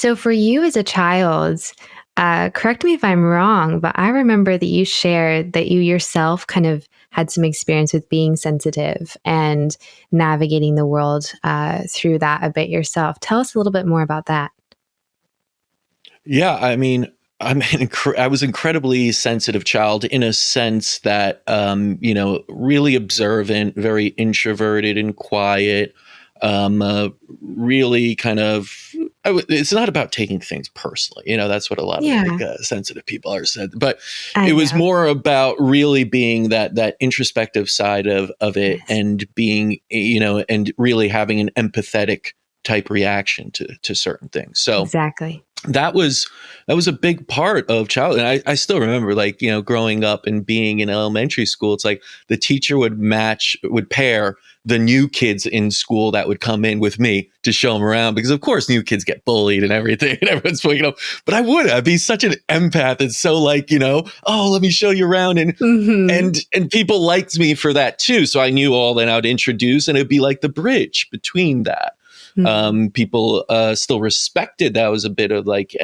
So for you as a child, correct me if I'm wrong, but I remember that you shared that you yourself kind of had some experience with being sensitive and navigating the world through that a bit yourself. Tell us a little bit more about that. Yeah, I mean, I was incredibly sensitive child in a sense that, really observant, very introverted and quiet. Really kind of, it's not about taking things personally. That's what a lot of Yeah, sensitive people are said. But I it was know. more about really being that introspective side of it, Yes, and being, and really having an empathetic type reaction to certain things. So exactly. that was a big part of childhood. And I still remember, like, growing up and being in elementary school, it's like the teacher would pair the new kids in school that would come in with me to show them around, because of course new kids get bullied and everything and everyone's waking up. But I'd be such an empath. And so, like, oh, let me show you around. And Hmm. and people liked me for that too. So I knew all that I would introduce, and it'd be like the bridge between that. People still respected that I was a bit of like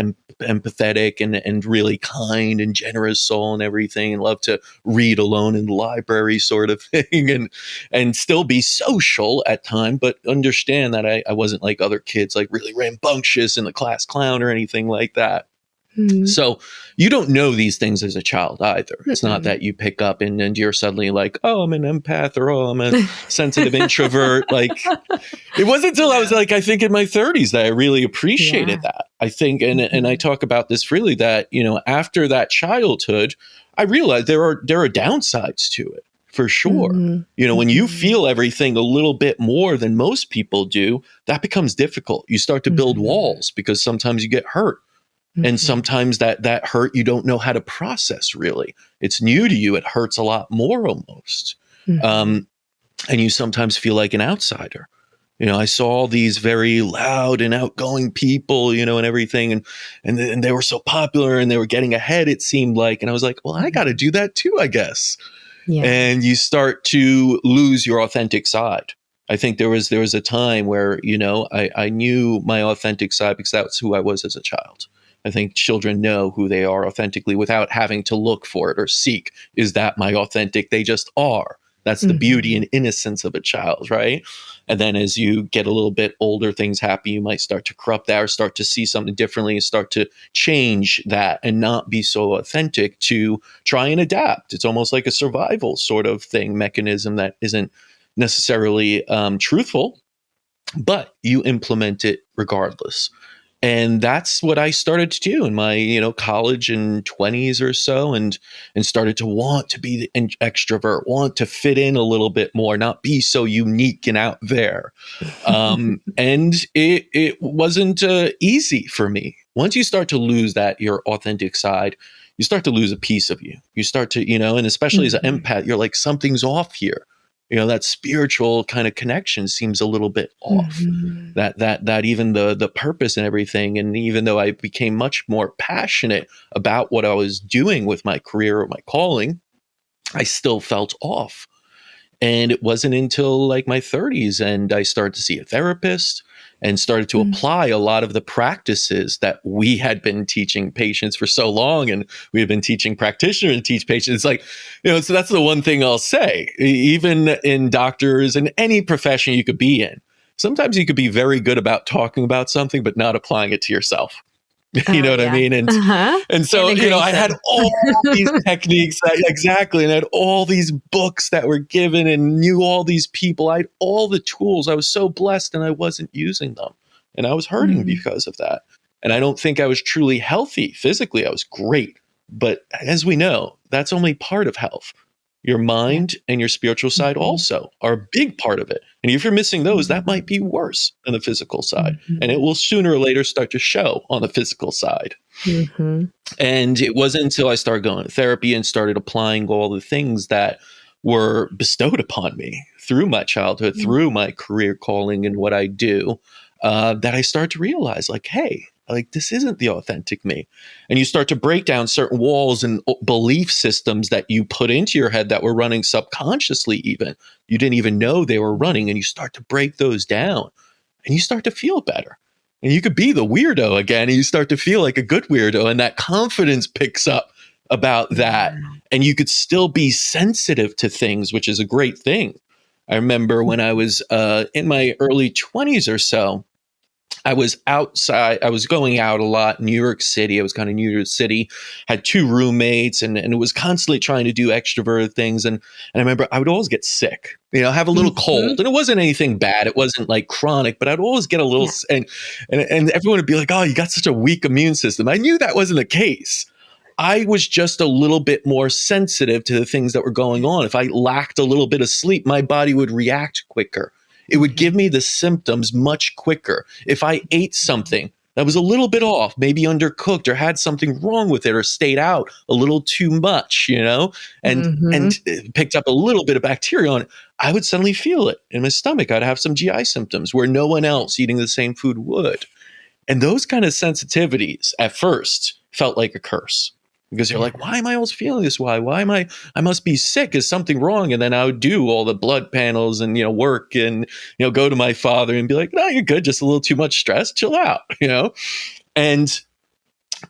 empathetic and really kind and generous soul and everything, and love to read alone in the library sort of thing, and still be social at time, but understand that I wasn't like other kids, like really rambunctious and the class clown or anything like that. Hmm. So you don't know these things as a child either. It's not Hmm. that you pick up and you're suddenly like, oh, I'm an empath, or oh, I'm a sensitive introvert. Like, it wasn't until I was, Yeah. like, I think in my 30s that I really appreciated Yeah. that. I think, and I Hmm. talk about this freely, that, after that childhood, I realized there are downsides to it for sure. Hmm. When you Hmm. feel everything a little bit more than most people do, that becomes difficult. You start to build Hmm. walls because sometimes you get hurt. And Hmm. sometimes that hurt you don't know how to process really. It's new to you. It hurts a lot more almost. Hmm. Um, and you sometimes feel like an outsider. I saw all these very loud and outgoing people, and everything, and they were so popular and they were getting ahead, it seemed like. And I was like, well, I got to do that too, I guess. Yeah. And you start to lose your authentic side. I think there was a time where, I knew my authentic side because that's who I was as a child. I think children know who they are authentically without having to look for it or seek. Is that my authentic? They just are. That's the beauty Hmm. and innocence of a child, right? And then as you get a little bit older, things happen. You might start to corrupt that or start to see something differently and start to change that and not be so authentic, to try and adapt. It's almost like a survival sort of thing, mechanism that isn't necessarily truthful, but you implement it regardless. And that's what I started to do in my, college and 20s or so, and started to want to be the extrovert, want to fit in a little bit more, not be so unique and out there. And it wasn't easy for me. Once you start to lose that your authentic side, you start to lose a piece of you. You start to, and especially as an Hmm. empath, you're like, something's off here. That spiritual kind of connection seems a little bit off. Hmm. That even the purpose and everything, and even though I became much more passionate about what I was doing with my career or my calling, I still felt off. And it wasn't until like my 30s and I started to see a therapist and started to apply a lot of the practices that we had been teaching patients for so long. And we had been teaching practitioners and teach patients. It's like, so that's the one thing I'll say. Even in doctors and any profession you could be in, sometimes you could be very good about talking about something, but not applying it to yourself. You Oh, know what I yeah. mean? Uh-huh. And so, I had Integration. all these techniques, exactly, and I had all these books that were given and knew all these people. I had all the tools. I was so blessed, and I wasn't using them. And I was hurting Mm. because of that. And I don't think I was truly healthy. Physically, I was great. But as we know, that's only part of health. Your Yeah. mind and your spiritual side Mhm. also are a big part of it. And if you're missing those, that Mhm. might be worse than the physical side. And it Mhm. will sooner or later start to show on the physical side. Mhm. And it wasn't until I started going to therapy and started applying all the things that were bestowed upon me through my childhood, Mm. through my career calling and what I do, that I started to realize, like, hey, like, this isn't the authentic me. And you start to break down certain walls and belief systems that you put into your head that were running subconsciously, even. You didn't even know they were running. And you start to break those down and you start to feel better. And you could be the weirdo again, and you start to feel like a good weirdo, and that confidence picks up about that. Yeah. And you could still be sensitive to things, which is a great thing. I remember when I was in my early 20s or so, I was outside. I was going out a lot in New York City. I was kind of New York City, had two roommates, and it was constantly trying to do extroverted things. And I remember I would always get sick, have a little Mhm. cold. And it wasn't anything bad. It wasn't like chronic, but I'd always get a little, Yeah. and everyone would be like, oh, you got such a weak immune system. I knew that wasn't the case. I was just a little bit more sensitive to the things that were going on. If I lacked a little bit of sleep, my body would react quicker. It would Mhm. give me the symptoms much quicker. If I ate something that was a little bit off, maybe undercooked or had something wrong with it or stayed out a little too much, and Mhm. and picked up a little bit of bacteria on it, I would suddenly feel it in my stomach. I'd have some GI symptoms where no one else eating the same food would. And those kind of sensitivities at first felt like a curse because you're Yeah. like, why am I always feeling this? Why am I must be sick. Is something wrong? And then I would do all the blood panels and, work and, go to my father and be like, no, you're good. Just a little too much stress. Chill out, And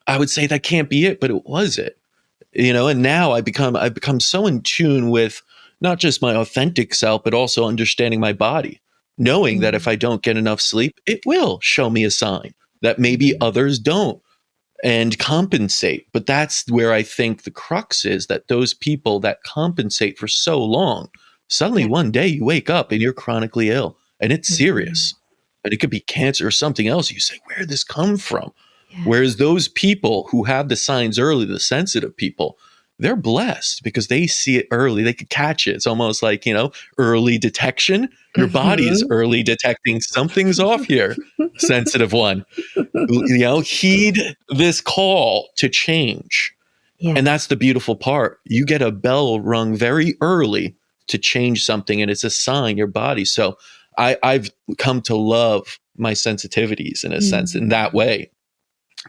I would say that can't be it, but it was it, and now I've become so in tune with not just my authentic self, but also understanding my body, knowing that if Mhm. I don't get enough sleep, it will show me a sign that maybe Mhm. others don't and compensate. But that's where I think the crux is, that those people that compensate for so long, suddenly Yeah. one day you wake up and you're chronically ill and it's Mhm. serious. And it could be cancer or something else. You say, where did this come from? Yeah. Whereas those people who have the signs early, the sensitive people, they're blessed because they see it early. They could catch it. It's almost like, early detection. Your body is Mhm. early detecting something's off here, sensitive one. Heed this call to change. And that's Yes. the beautiful part. You get a bell rung very early to change something, and it's a sign, your body. So I've come to love my sensitivities in a sense in that Mhm. way,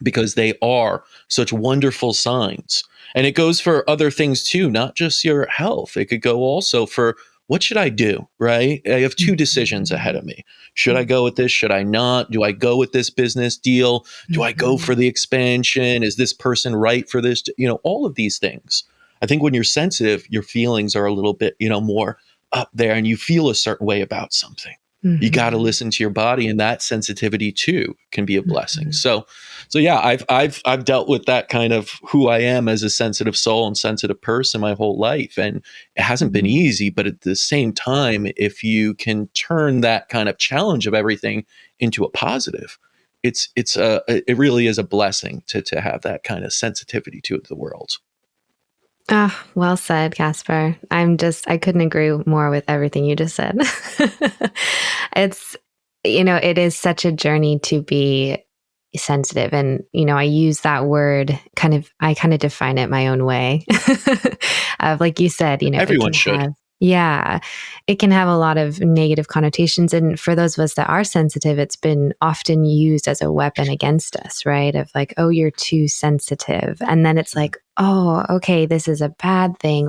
because they are such wonderful signs. And it goes for other things too, not just your health. It could go also for, what should I do? Right? I have two decisions ahead Mhm. of me. Should I go with this? Should I not? Do I go with this business deal? Do I go for Mhm. the expansion? Is this person right for this? All of these things. I think when you're sensitive, your feelings are a little bit, more up there, and you feel a certain way about something. You got to Mhm. listen to your body, and that sensitivity too can be a blessing. Mhm. So yeah, I've dealt with that kind of who I am as a sensitive soul and sensitive person my whole life, and it hasn't been Mhm. easy. But at the same time, if you can turn that kind of challenge of everything into a positive, it really is a blessing to have that kind of sensitivity to the world. Ah, well said, Caspar. I couldn't agree more with everything you just said. It's, it is such a journey to be sensitive. And, I use that word I kind of define it my own way. Of, like you said, it Everyone can should. have, yeah, it can have a lot of negative connotations. And for those of us that are sensitive, it's been often used as a weapon against us, right? Of like, oh, you're too sensitive. And then it's like, oh, okay, this is a bad thing.